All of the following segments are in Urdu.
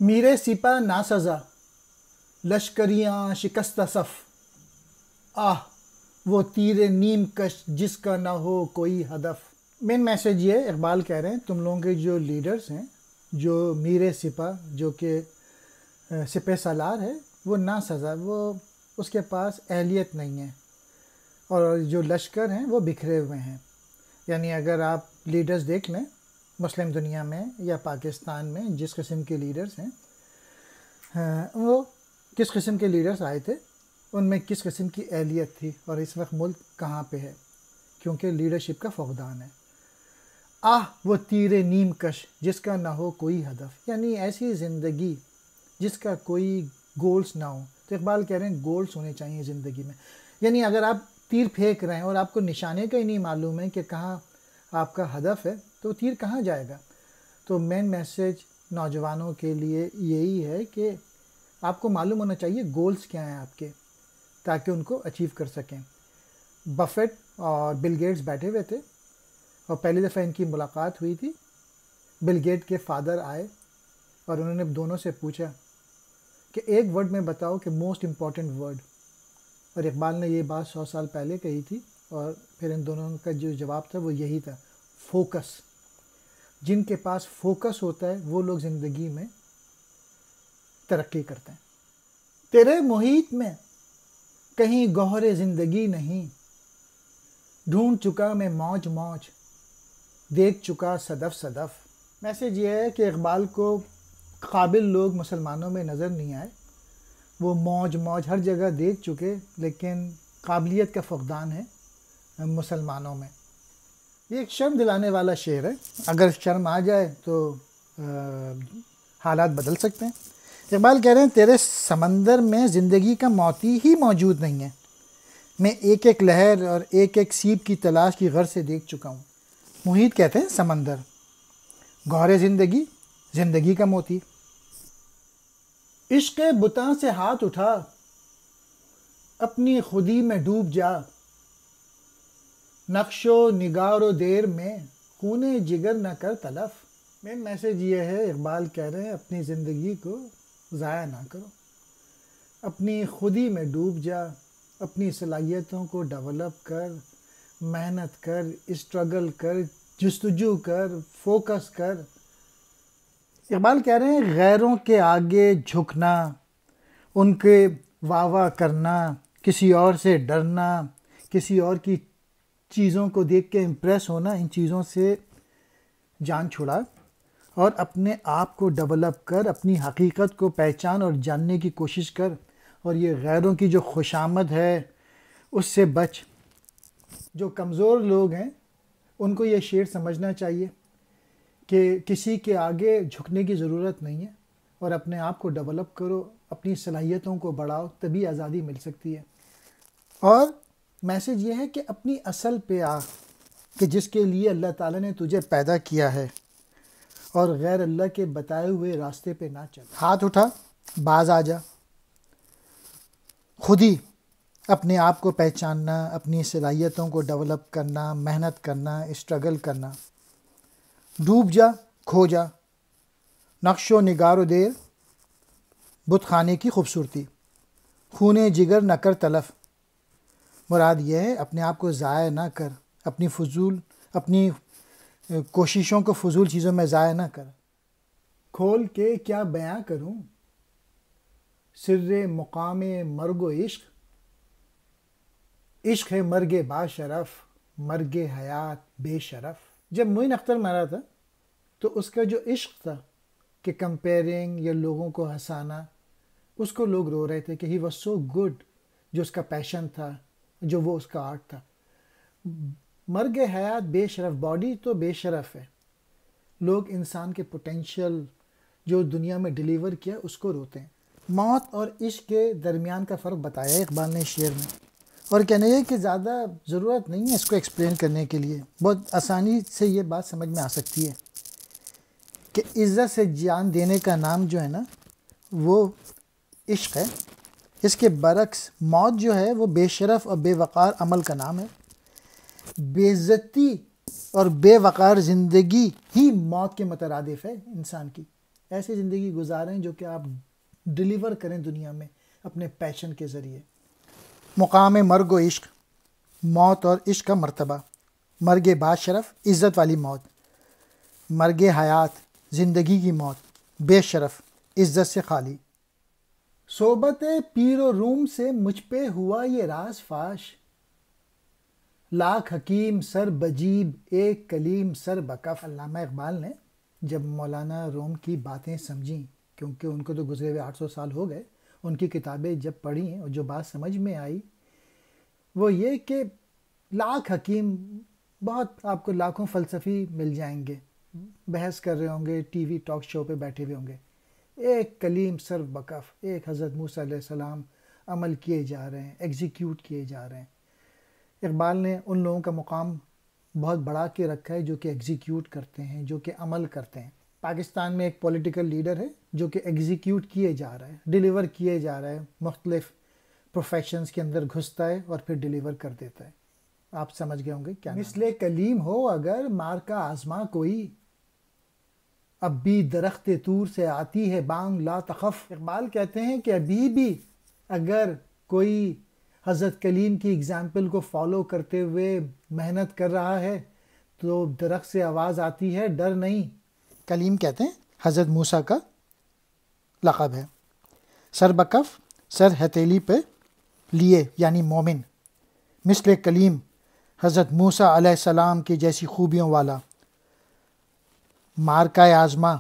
میرے سپہ ناسزا لشکریاں شکستہ صف، آہ وہ تیر نیم کش جس کا نہ ہو کوئی ہدف۔ مین میسج یہ اقبال کہہ رہے ہیں تم لوگوں کے جو لیڈرز ہیں، جو میرے سپہ جو کہ سپہ سالار ہے، وہ ناسزا، وہ اس کے پاس اہلیت نہیں ہے، اور جو لشکر ہیں وہ بکھرے ہوئے ہیں۔ یعنی اگر آپ لیڈرز دیکھ لیں مسلم دنیا میں یا پاکستان میں، جس قسم کے لیڈرز ہیں، وہ کس قسم کے لیڈرز آئے تھے، ان میں کس قسم کی اہلیت تھی، اور اس وقت ملک کہاں پہ ہے، کیونکہ لیڈرشپ کا فقدان ہے۔ آہ وہ تیر نیم کش جس کا نہ ہو کوئی ہدف، یعنی ایسی زندگی جس کا کوئی گولز نہ ہو۔ تو اقبال کہہ رہے ہیں گولز ہونے چاہیے زندگی میں۔ یعنی اگر آپ تیر پھینک رہے ہیں اور آپ کو نشانے کا ہی نہیں معلوم ہے کہ کہاں آپ کا ہدف ہے، تو تیر کہاں جائے گا؟ تو مین میسج نوجوانوں کے لیے یہی ہے کہ آپ کو معلوم ہونا چاہیے گولز کیا ہیں آپ کے، تاکہ ان کو اچیو کر سکیں۔ بفٹ اور بل گیٹس بیٹھے ہوئے تھے، اور پہلی دفعہ ان کی ملاقات ہوئی تھی۔ بل گیٹ کے فادر آئے اور انہوں نے دونوں سے پوچھا کہ ایک ورڈ میں بتاؤ کہ موسٹ امپورٹنٹ ورڈ، اور اقبال نے یہ بات 100 سال پہلے کہی تھی، اور پھر ان دونوں کا جو جواب تھا وہ یہی تھا، فوکس۔ جن کے پاس فوکس ہوتا ہے وہ لوگ زندگی میں ترقی کرتے ہیں۔ تیرے محیط میں کہیں گوہر زندگی نہیں، ڈھونڈ چکا میں موج موج، دیکھ چکا صدف صدف۔ میسج یہ ہے کہ اقبال کو قابل لوگ مسلمانوں میں نظر نہیں آئے، وہ موج موج ہر جگہ دیکھ چکے، لیکن قابلیت کا فقدان ہے مسلمانوں میں۔ یہ ایک شرم دلانے والا شعر ہے، اگر شرم آ جائے تو حالات بدل سکتے ہیں۔ اقبال کہہ رہے ہیں تیرے سمندر میں زندگی کا موتی ہی موجود نہیں ہے، میں ایک ایک لہر اور ایک ایک سیپ کی تلاش کی غرض سے دیکھ چکا ہوں۔ محیط کہتے ہیں سمندر، گوہر زندگی، زندگی کا موتی۔ عشق بتاں سے ہاتھ اٹھا، اپنی خودی میں ڈوب جا، نقش و نگار و دیر میں خون جگر نہ کر تلف۔ مین میسج یہ ہے، اقبال کہہ رہے ہیں اپنی زندگی کو ضائع نہ کرو، اپنی خودی میں ڈوب جا، اپنی صلاحیتوں کو ڈیولپ کر، محنت کر، اسٹرگل کر، جستجو کر، فوکس کر۔ اقبال کہہ رہے ہیں غیروں کے آگے جھکنا، ان کے واہ واہ کرنا، کسی اور سے ڈرنا، کسی اور کی چیزوں کو دیکھ کے امپریس ہونا، ان چیزوں سے جان چھڑا، اور اپنے آپ کو ڈیولپ کر، اپنی حقیقت کو پہچان اور جاننے کی کوشش کر، اور یہ غیروں کی جو خوشامد ہے اس سے بچ۔ جو کمزور لوگ ہیں ان کو یہ شعر سمجھنا چاہیے کہ کسی کے آگے جھکنے کی ضرورت نہیں ہے، اور اپنے آپ کو ڈیولپ کرو، اپنی صلاحیتوں کو بڑھاؤ، تبھی آزادی مل سکتی ہے۔ اور میسج یہ ہے کہ اپنی اصل پہ آ، کہ جس کے لیے اللہ تعالیٰ نے تجھے پیدا کیا ہے، اور غیر اللہ کے بتائے ہوئے راستے پہ نہ چل۔ ہاتھ اٹھا، باز آ جا، خود ہی اپنے آپ کو پہچاننا، اپنی صلاحیتوں کو ڈیولپ کرنا، محنت کرنا، اسٹرگل کرنا۔ ڈوب جا، کھو جا، نقش و نگار و دیر، بت خانے کی خوبصورتی، خون جگر نہ کر تلف۔ مراد یہ ہے اپنے آپ کو ضائع نہ کر، اپنی کوششوں کو فضول چیزوں میں ضائع نہ کر۔ کھول کے کیا بیاں کروں سر مقام مرگ و عشق، عشق ہے مرگ با شرف، مرگ حیات بے شرف۔ جب معین اختر مرا تھا تو اس کا جو عشق تھا کہ کمپیئرنگ یا لوگوں کو ہنسانا، اس کو لوگ رو رہے تھے کہ ہی واز سو گڈ، جو اس کا پیشن تھا، جو وہ اس کا آرٹ تھا۔ مرگ حیات بے شرف، باڈی تو بے شرف ہے، لوگ انسان کے پوٹینشیل جو دنیا میں ڈیلیور کیا اس کو روتے ہیں۔ موت اور عشق کے درمیان کا فرق بتایا ہے اقبال نے شعر میں، اور کہنے یہ کہ زیادہ ضرورت نہیں ہے اس کو ایکسپلین کرنے کے لیے، بہت آسانی سے یہ بات سمجھ میں آ سکتی ہے کہ عزت سے جان دینے کا نام جو ہے نا وہ عشق ہے، اس کے برعکس موت جو ہے وہ بے شرف اور بے وقار عمل کا نام ہے۔ بے عزتی اور بے وقار زندگی ہی موت کے مترادف ہے انسان کی۔ ایسی زندگی گزاریں جو کہ آپ ڈیلیور کریں دنیا میں اپنے پیشن کے ذریعے۔ مقام مرگ و عشق، موت اور عشق کا مرتبہ۔ مرگ بعد شرف، عزت والی موت۔ مرگ حیات، زندگی کی موت، بے شرف، عزت سے خالی۔ صحبت پیر و روم سے مجھ پہ ہوا یہ راز فاش، لاکھ حکیم سر بجیب ایک کلیم سر بکف۔ علامہ اقبال نے جب مولانا روم کی باتیں سمجھیں، کیونکہ ان کو تو گزرے ہوئے 800 سال ہو گئے، ان کی کتابیں جب پڑھیں اور جو بات سمجھ میں آئی وہ یہ کہ لاکھ حکیم، بہت آپ کو لاکھوں فلسفی مل جائیں گے، بحث کر رہے ہوں گے، ٹی وی ٹاک شو پہ بیٹھے ہوئے ہوں گے، ایک کلیم سر بکف، ایک حضرت موسیٰ علیہ السلام عمل کیے جا رہے ہیں، ایگزیکیوٹ کیے جا رہے ہیں۔ اقبال نے ان لوگوں کا مقام بہت بڑھا کے رکھا ہے جو کہ ایگزیکیوٹ کرتے ہیں، جو کہ عمل کرتے ہیں۔ پاکستان میں ایک پولیٹیکل لیڈر ہے جو کہ ایگزیکیوٹ کیے جا رہا ہے، ڈیلیور کیے جا رہا ہے، مختلف پروفیشنز کے اندر گھستا ہے اور پھر ڈیلیور کر دیتا ہے۔ آپ سمجھ گئے ہوں گے کیا مثل کلیم ہو اگر مار کا آزما کوئی، اب بھی درخت طور سے آتی ہے بانگ لا تخف۔ اقبال کہتے ہیں کہ ابھی بھی اگر کوئی حضرت کلیم کی اگزامپل کو فالو کرتے ہوئے محنت کر رہا ہے تو درخت سے آواز آتی ہے، ڈر نہیں۔ کلیم کہتے ہیں حضرت موسیٰ کا لقب ہے۔ سر بکف، سر ہتھیلی پہ لیے یعنی مومن، مثل کلیم حضرت موسیٰ علیہ السلام کی جیسی خوبیوں والا، مارکہ آزما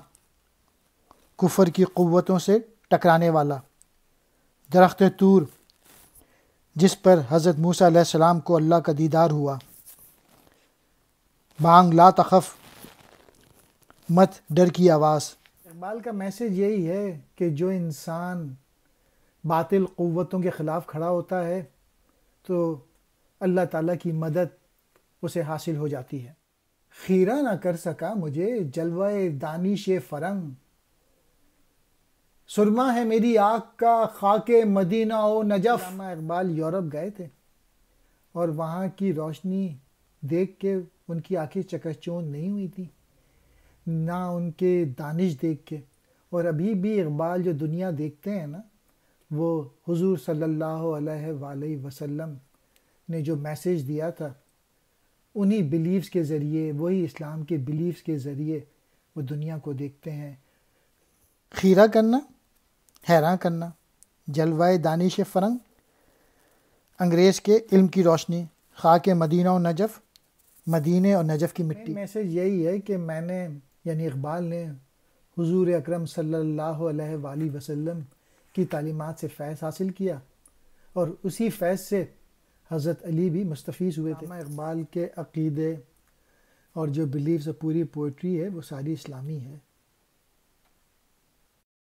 کفر کی قوتوں سے ٹکرانے والا، درخت طور جس پر حضرت موسیٰ علیہ السلام کو اللہ کا دیدار ہوا، بانگ لا تخف، مت ڈر کی آواز۔ اقبال کا میسج یہی ہے کہ جو انسان باطل قوتوں کے خلاف کھڑا ہوتا ہے تو اللہ تعالیٰ کی مدد اسے حاصل ہو جاتی ہے۔ خیرہ نہ کر سکا مجھے جلوہ دانش فرنگ، سرما ہے میری آنکھ کا خاک مدینہ و نجف۔ علامہ اقبال یورپ گئے تھے اور وہاں کی روشنی دیکھ کے ان کی آنکھیں چکچون نہیں ہوئی تھی، نہ ان کے دانش دیکھ کے۔ اور ابھی بھی اقبال جو دنیا دیکھتے ہیں نا، وہ حضور صلی اللہ علیہ وآلہ وسلم نے جو میسیج دیا تھا انہی بیلیفز کے ذریعے، وہی اسلام کے بیلیفز کے ذریعے وہ دنیا کو دیکھتے ہیں۔ خیرہ کرنا، حیران کرنا، جلوہ دانش فرنگ، انگریز کے علم کی روشنی، خاک مدینہ و نجف، مدینے اور نجف کی مٹی۔ میسیج یہی ہے کہ میں نے یعنی اقبال نے حضور اکرم صلی اللہ علیہ وآلہ وسلم کی تعلیمات سے فیض حاصل کیا اور اسی فیض سے حضرت علی بھی مستفیض ہوئے تھے۔ اقبال کے عقیدے اور جو بلیفز اور پوری پوئٹری ہے وہ ساری اسلامی ہے۔